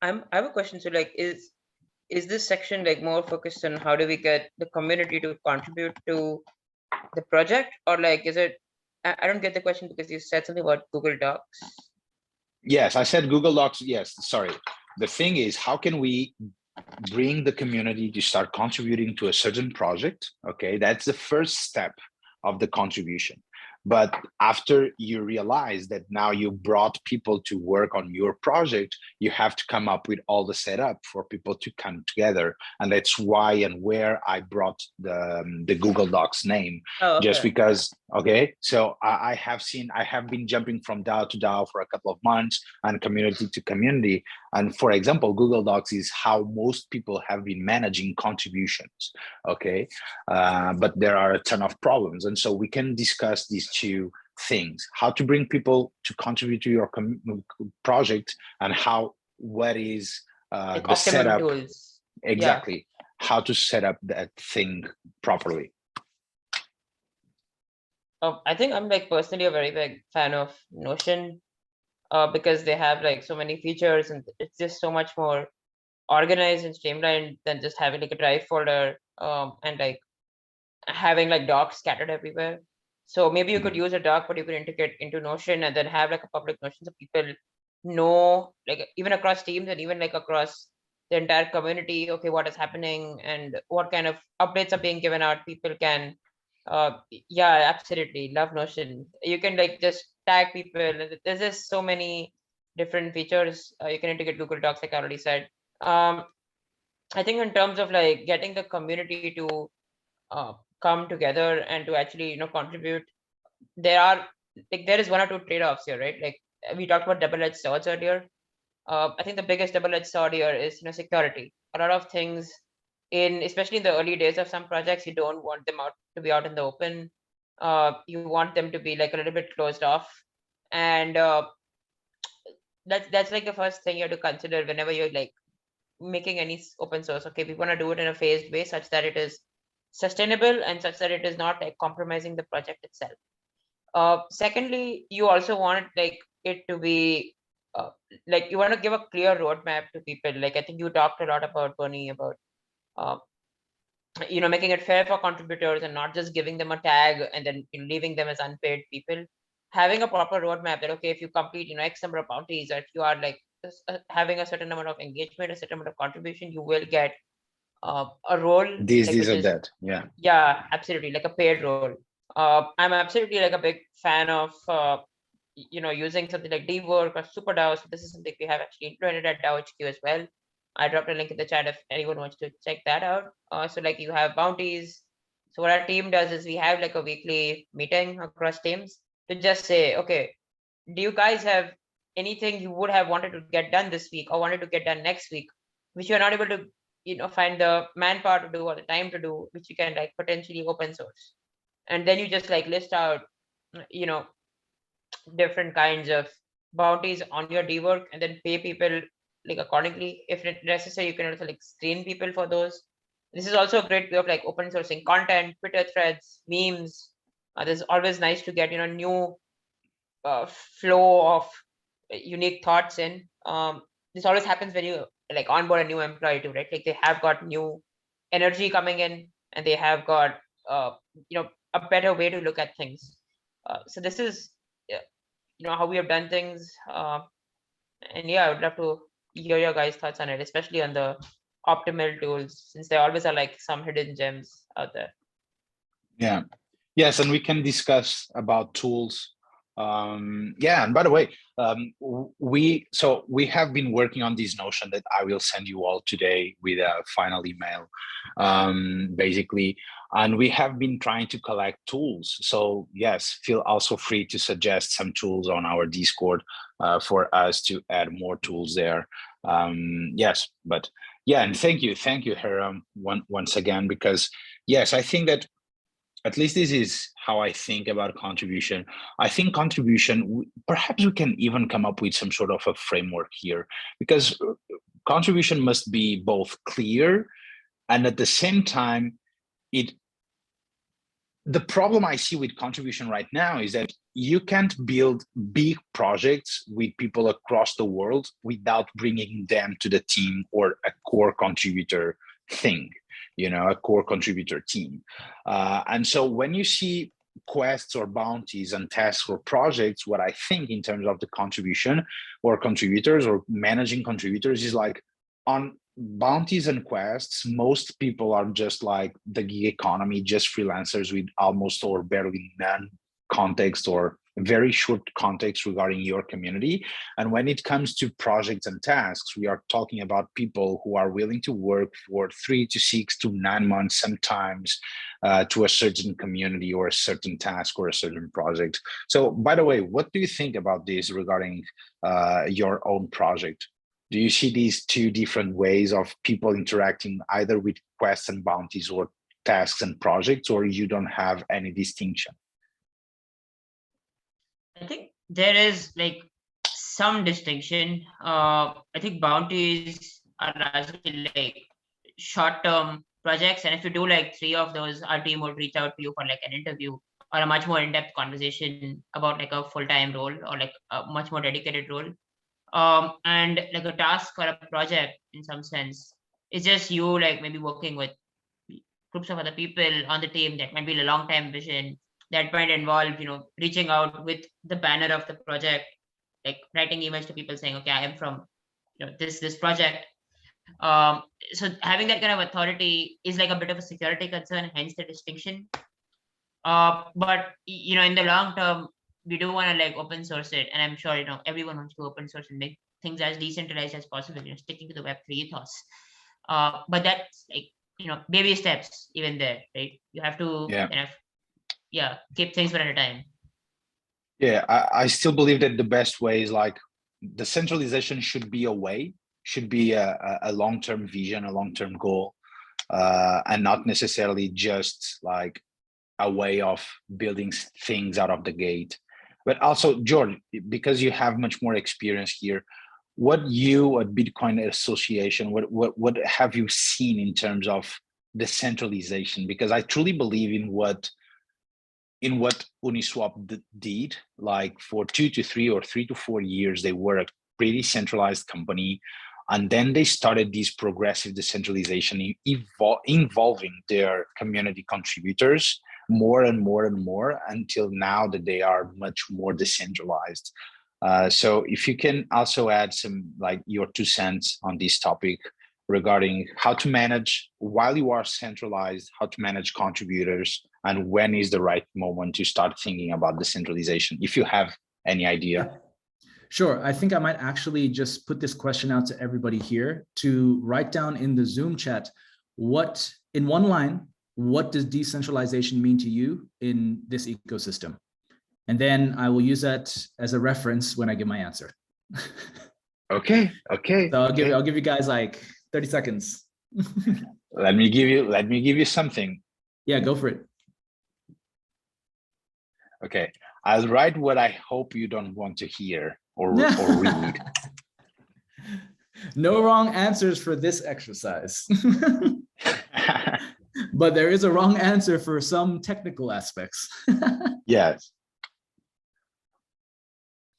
I have a question. So like, is this section like more focused on how do we get the community to contribute to the project, or like, is it, I don't get the question because you said something about Google Docs. Yes, I said Google Docs. Yes, sorry. The thing is, how can we bring the community to start contributing to a certain project? Okay, that's the first step of the contribution. But after you realize that now you brought people to work on your project, you have to come up with all the setup for people to come together. And that's why and where I brought the Google Docs name. Oh, okay. Just because, okay, so I have been jumping from DAO to DAO for a couple of months and community to community. And for example, Google Docs is how most people have been managing contributions, okay? But there are a ton of problems. And so we can discuss these two things: how to bring people to contribute to your project, and what is like the setup. tools. exactly how to set up that thing properly. I think I'm like personally a very big fan of Notion, because they have like so many features and it's just so much more organized and streamlined than just having like a drive folder, and like having like docs scattered everywhere. So maybe you could use a doc, but you could integrate into Notion and then have like a public Notion so people know, like even across teams and even like across the entire community, okay, what is happening and what kind of updates are being given out. People can, yeah, absolutely love Notion. You can like just tag people. There's just so many different features. You can integrate Google Docs, like I already said. I think in terms of like getting the community to come together and to actually contribute, there is one or two trade-offs here, right? Like we talked about double-edged swords earlier. I think the biggest double-edged sword here is security. A lot of things especially in the early days of some projects, you don't want them to be out in the open. You want them to be like a little bit closed off, and that's like the first thing you have to consider whenever you're like making any open source. Okay, we want to do it in a phased way such that it is sustainable and such that it is not like compromising the project itself. Secondly, you also want like it to be like you want to give a clear roadmap to people. Like I think you talked a lot about, Bernie, about uh, making it fair for contributors and not just giving them a tag and then leaving them as unpaid people. Having a proper roadmap that, okay, if you complete X number of bounties, or if you are like having a certain amount of engagement, a certain amount of contribution, you will get a role This, like this, which or is, that. Yeah. yeah, absolutely, like a paid role. I'm absolutely like a big fan of using something like dwork or SuperDAO. So this is something we have actually implemented at DAO HQ as well. I dropped a link in the chat if anyone wants to check that out. So like you have bounties. So what our team does is we have like a weekly meeting across teams to just say, okay, do you guys have anything you would have wanted to get done this week or wanted to get done next week, which you're not able to find the manpower to do or the time to do, which you can like potentially open source. And then you just like list out different kinds of bounties on your dwork and then pay people like accordingly. If necessary, you can also like screen people for those. This is also a great way of like open sourcing content, Twitter threads, memes. It's always nice to get new flow of unique thoughts in. This always happens when you like onboard a new employee too, right? Like they have got new energy coming in and they have got a better way to look at things. So this is how we have done things. And yeah, I would love to hear your guys' thoughts on it, especially on the optimal tools, since there always are like some hidden gems out there. Yeah. Yes, and we can discuss about tools. Yeah, and by the way, we have been working on this Notion that I will send you all today with a final email, basically, and we have been trying to collect tools. So yes, feel also free to suggest some tools on our Discord for us to add more tools there. Yes, but yeah, and thank you, Hiram, once again, because yes, I think that at least this is how I think about contribution. I think contribution, perhaps we can even come up with some sort of a framework here, because contribution must be both clear and at the same time, the problem I see with contribution right now is that you can't build big projects with people across the world without bringing them to the team or a core contributor thing, a core contributor team. And so when you see quests or bounties and tasks or projects, what I think in terms of the contribution or contributors or managing contributors is like, on bounties and quests, most people are just like the gig economy, just freelancers with almost or barely none context or very short context regarding your community. And when it comes to projects and tasks, we are talking about people who are willing to work for 3 to 6 to 9 months sometimes to a certain community or a certain task or a certain project. So by the way, what do you think about this regarding your own project? Do you see these two different ways of people interacting either with quests and bounties or tasks and projects, or you don't have any distinction? I think there is like some distinction. I think bounties are largely like short-term projects, and if you do like 3 of those, our team would reach out to you for like an interview or a much more in-depth conversation about like a full-time role or like a much more dedicated role. And like a task or a project in some sense, it's just you like maybe working with groups of other people on the team that might be a long-time vision that might involve, reaching out with the banner of the project, like writing emails to people saying, okay, I am from this project. So having that kind of authority is like a bit of a security concern, hence the distinction. But in the long term, we do want to like open source it, and I'm sure everyone wants to open source and make things as decentralized as possible, sticking to the Web3 ethos. But that's like baby steps even there, right? You have to kind of keep things one at a time. Yeah, I still believe that the best way is like decentralization should be a way, should be a long-term vision, a long-term goal, and not necessarily just like a way of building things out of the gate. But also, George, because you have much more experience here, what you at Bitcoin Association, what have you seen in terms of decentralization? Because I truly believe in what Uniswap did. Like for 2 to 3 or 3 to 4 years, they were a pretty centralized company. And then they started this progressive decentralization involving their community contributors more and more and more until now that they are much more decentralized. So if you can also add some like your 2 cents on this topic regarding how to manage while you are centralized, how to manage contributors, and when is the right moment to start thinking about decentralization, if you have any idea. Sure. I think I might actually just put this question out to everybody here to write down in the Zoom chat, what in one line, what does decentralization mean to you in this ecosystem? And then I will use that as a reference when I give my answer. Okay. So I'll give you guys like 30 seconds. Let me give you something. Yeah, go for it. Okay. I'll write what I hope you don't want to hear or read. No wrong answers for this exercise. But there is a wrong answer for some technical aspects. Yes.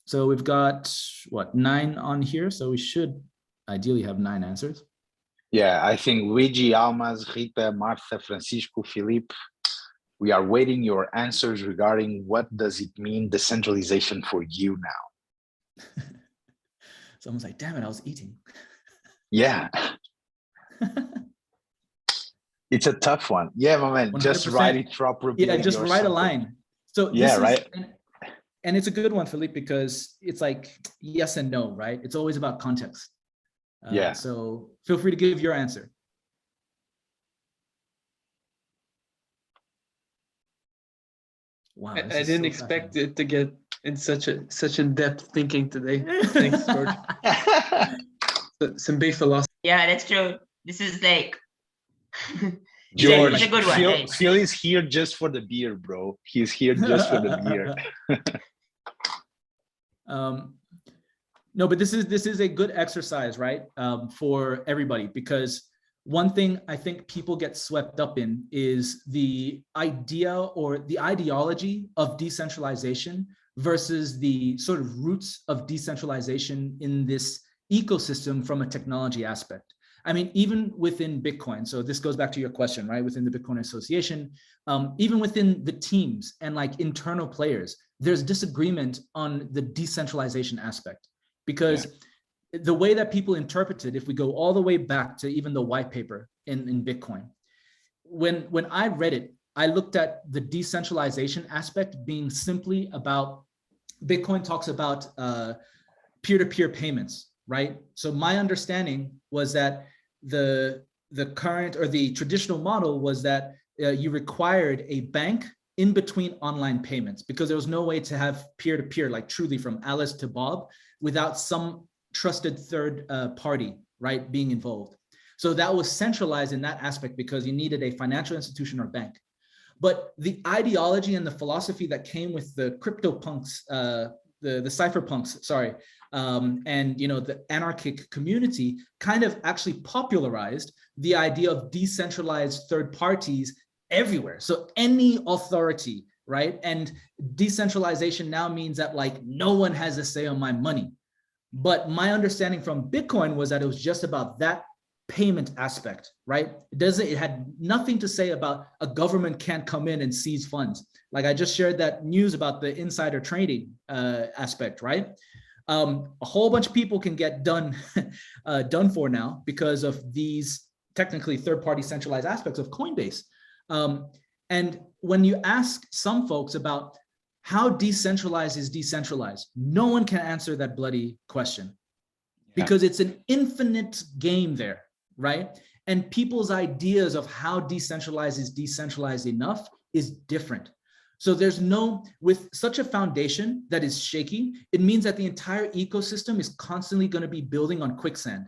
So we've got what, 9 on here. So we should ideally have 9 answers. Yeah, I think Luigi, Almas, Rita, Martha, Francisco, Philippe, we are waiting your answers regarding what does it mean decentralization for you now. Someone's like, damn it, I was eating. Yeah. It's a tough one. Yeah, my man, 100%. Just write it properly. Yeah, just write a line. So yeah, right. And it's a good one, Philippe, because it's like yes and no, right? It's always about context. Yeah. So feel free to give your answer. Wow, I didn't expect it to get in such in-depth thinking today. Thanks, George. Some big philosophy. Yeah, that's true. This is like George, it's a good one, right? Phil is here just for the beer, bro. He's here just for the beer. No, but this is a good exercise, right? For everybody, because one thing I think people get swept up in is the idea or the ideology of decentralization versus the sort of roots of decentralization in this ecosystem from a technology aspect. I mean, even within Bitcoin, so this goes back to your question, right? Within the Bitcoin Association, even within the teams and like internal players, there's disagreement on the decentralization aspect, because the way that people interpret it, if we go all the way back to even the white paper in Bitcoin, when I read it, I looked at the decentralization aspect being simply about, Bitcoin talks about peer-to-peer payments, right? So my understanding was that the current or the traditional model was that you required a bank in between online payments, because there was no way to have peer-to-peer, like truly from Alice to Bob, without some trusted third party, right, being involved. So that was centralized in that aspect because you needed a financial institution or bank. But the ideology and the philosophy that came with the CryptoPunks, the cypherpunks, sorry, and the anarchic community kind of actually popularized the idea of decentralized third parties everywhere. So any authority, right? And decentralization now means that like no one has a say on my money. But my understanding from Bitcoin was that it was just about that payment aspect, right? It had nothing to say about a government can't come in and seize funds. Like I just shared that news about the insider trading aspect, right? A whole bunch of people can get done for now because of these technically third-party centralized aspects of Coinbase. And when you ask some folks about how decentralized is decentralized, no one can answer that bloody question because it's an infinite game there, right? And people's ideas of how decentralized is decentralized enough is different. So there's with such a foundation that is shaky, it means that the entire ecosystem is constantly going to be building on quicksand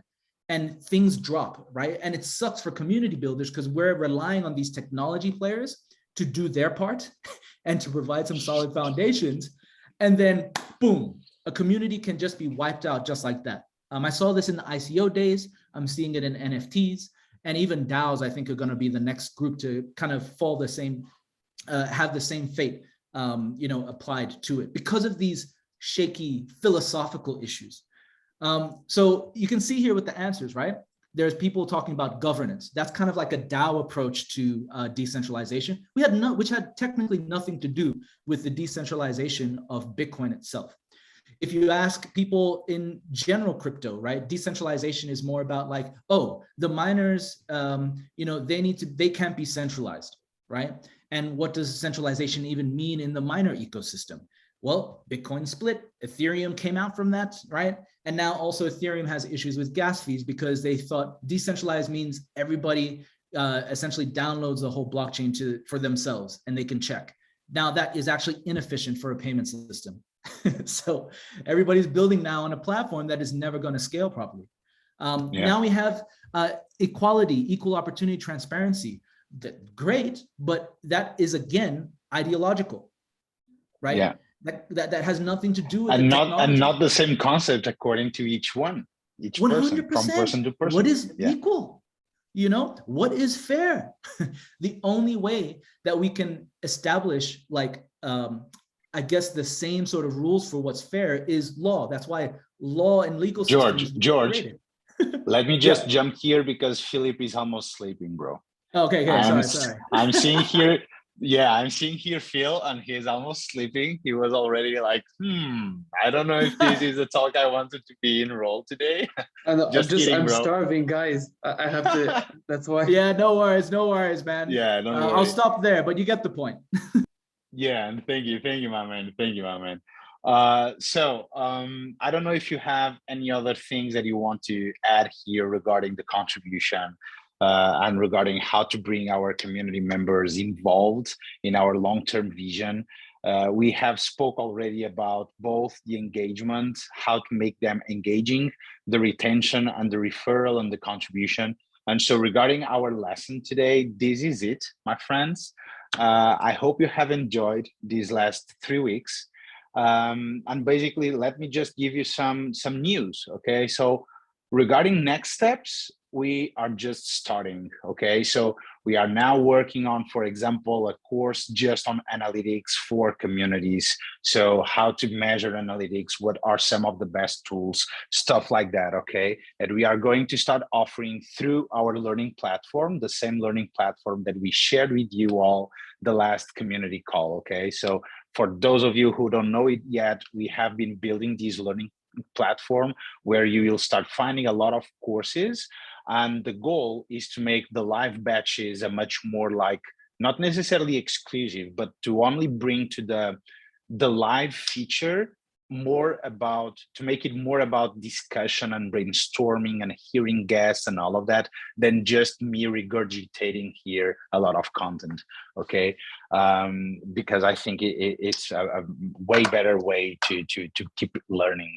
and things drop, right? And it sucks for community builders because we're relying on these technology players to do their part and to provide some solid foundations. And then boom, a community can just be wiped out just like that. I saw this in the ICO days. I'm seeing it in NFTs, and even DAOs, I think, are going to be the next group to kind of fall the same, have the same fate, applied to it because of these shaky philosophical issues. So you can see here with the answers, right? There's people talking about governance. That's kind of like a DAO approach to decentralization. Which had technically nothing to do with the decentralization of Bitcoin itself. If you ask people in general crypto, right, decentralization is more about like, oh, the miners, they can't be centralized, right? And what does centralization even mean in the miner ecosystem? Well, Bitcoin split, Ethereum came out from that, right? And now also Ethereum has issues with gas fees because they thought decentralized means everybody essentially downloads the whole blockchain for themselves and they can check. Now that is actually inefficient for a payment system. So everybody's building now on a platform that is never going to scale properly. Now we have equality, equal opportunity, transparency. Great, but that is again ideological, right? Yeah. That has nothing to do with and the not technology. and not the same concept according to each 100%, from person to person. What is equal? What is fair? The only way that we can establish like I guess the same sort of rules for what's fair is law. That's why law and legal systems George, let me just jump here because Philip is almost sleeping, bro. Okay, sorry. I'm seeing here, I'm seeing here Phil, and he's almost sleeping. He was already like, I don't know if this is a talk I wanted to be enrolled today. I'm starving, guys. I have to, that's why. Yeah, no worries, man. Yeah, don't worry. I'll stop there, but you get the point. Yeah, and thank you, my man. So I don't know if you have any other things that you want to add here regarding the contribution and regarding how to bring our community members involved in our long-term vision. We have spoke already about both the engagement, how to make them engaging, the retention and the referral and the contribution. And so regarding our lesson today, this is it, my friends. I hope you have enjoyed these last 3 weeks. And basically, let me just give you some news, okay? So regarding next steps, we are just starting, okay? So we are now working on, for example, a course just on analytics for communities. So how to measure analytics, what are some of the best tools, stuff like that, okay? And we are going to start offering through our learning platform, the same learning platform that we shared with you all the last community call, okay? So for those of you who don't know it yet, we have been building this learning platform where you will start finding a lot of courses. And the goal is to make the live batches a much more like, not necessarily exclusive, but to only bring to the live feature more about, to make it more about discussion and brainstorming and hearing guests and all of that than just me regurgitating here a lot of content, okay? Because I think it's a way better way to keep learning.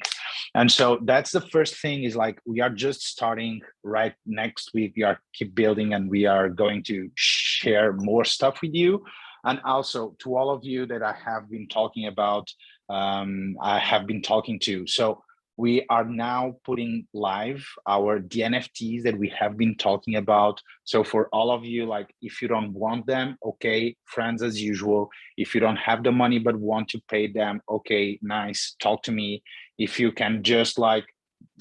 And so that's the first thing, is like, we are just starting right next week. We are keep building, and we are going to share more stuff with you. And also to all of you that I have been talking about, I have been talking to. So we are now putting live the NFTs that we have been talking about. So for all of you, like if you don't want them, okay, friends as usual. If you don't have the money but want to pay them, okay, nice, talk to me. If you can just like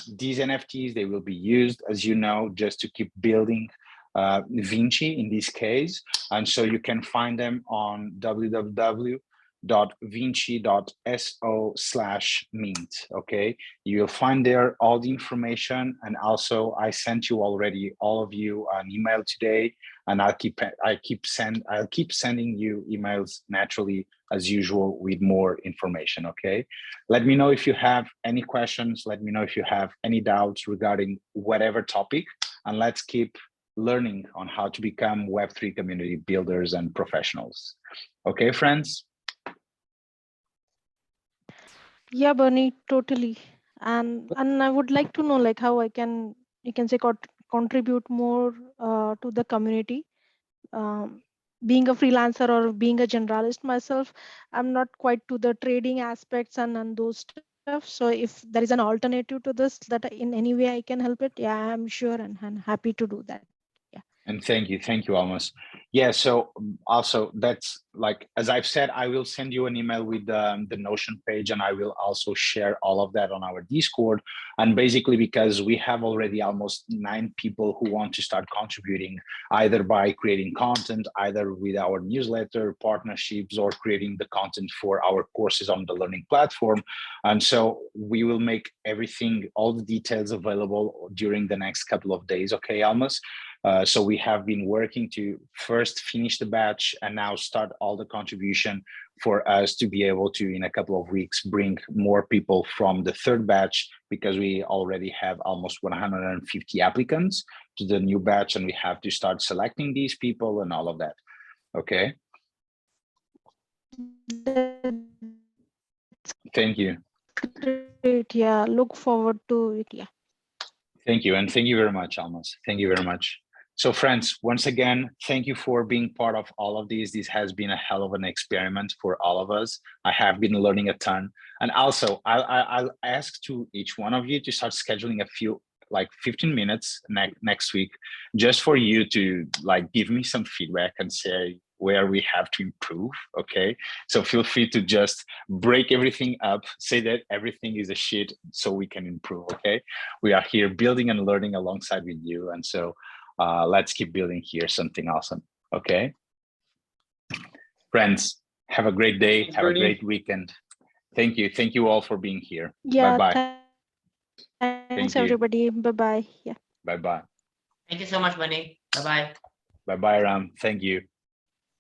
these NFTs, they will be used, as you know, just to keep building Vinci in this case. And so you can find them on www.vinci.so/mint. Okay, you'll find there all the information. And also I sent you already, all of you, an email today, and I'll keep sending you emails naturally as usual with more information. Okay, let me know if you have any questions. Let me know if you have any doubts regarding whatever topic, and let's keep learning on how to become Web3 community builders and professionals. Okay, friends? Yeah, Bernie, totally. And I would like to know like how I can, you can say, contribute more to the community. Being a freelancer or being a generalist myself, I'm not quite to the trading aspects and those stuff. So if there is an alternative to this that in any way I can help it, yeah, I'm sure and happy to do that. Yeah. And thank you, Almas. Yeah, so also that's like, as I've said, I will send you an email with the Notion page, and I will also share all of that on our Discord. And basically, because we have already almost 9 people who want to start contributing, either by creating content, either with our newsletter, partnerships, or creating the content for our courses on the learning platform. And so we will make everything, all the details available during the next couple of days. Okay, Almas? So we have been working to first finish the batch and now start all the contribution for us to be able to, in a couple of weeks, bring more people from the third batch, because we already have almost 150 applicants to the new batch, and we have to start selecting these people and all of that. Okay. Thank you. Great. Yeah. Look forward to it. Yeah. Thank you. And thank you very much, Almas. Thank you very much. So friends, once again, thank you for being part of all of these. This has been a hell of an experiment for all of us. I have been learning a ton. And also, I'll ask to each one of you to start scheduling a few, like 15 minutes next week, just for you to like give me some feedback and say where we have to improve. Okay, so feel free to just break everything up, say that everything is a shit so we can improve. Okay, we are here building and learning alongside with you, and so let's keep building here something awesome. Okay, friends, have a great day. Thanks, Have Bernie. a great weekend. Thank you all for being here. Yeah. Bye-bye. Thanks, you. everybody. Bye-bye. Yeah. Bye-bye. Thank you so much, Bunny. Bye-bye. Bye-bye, Ram. Thank you.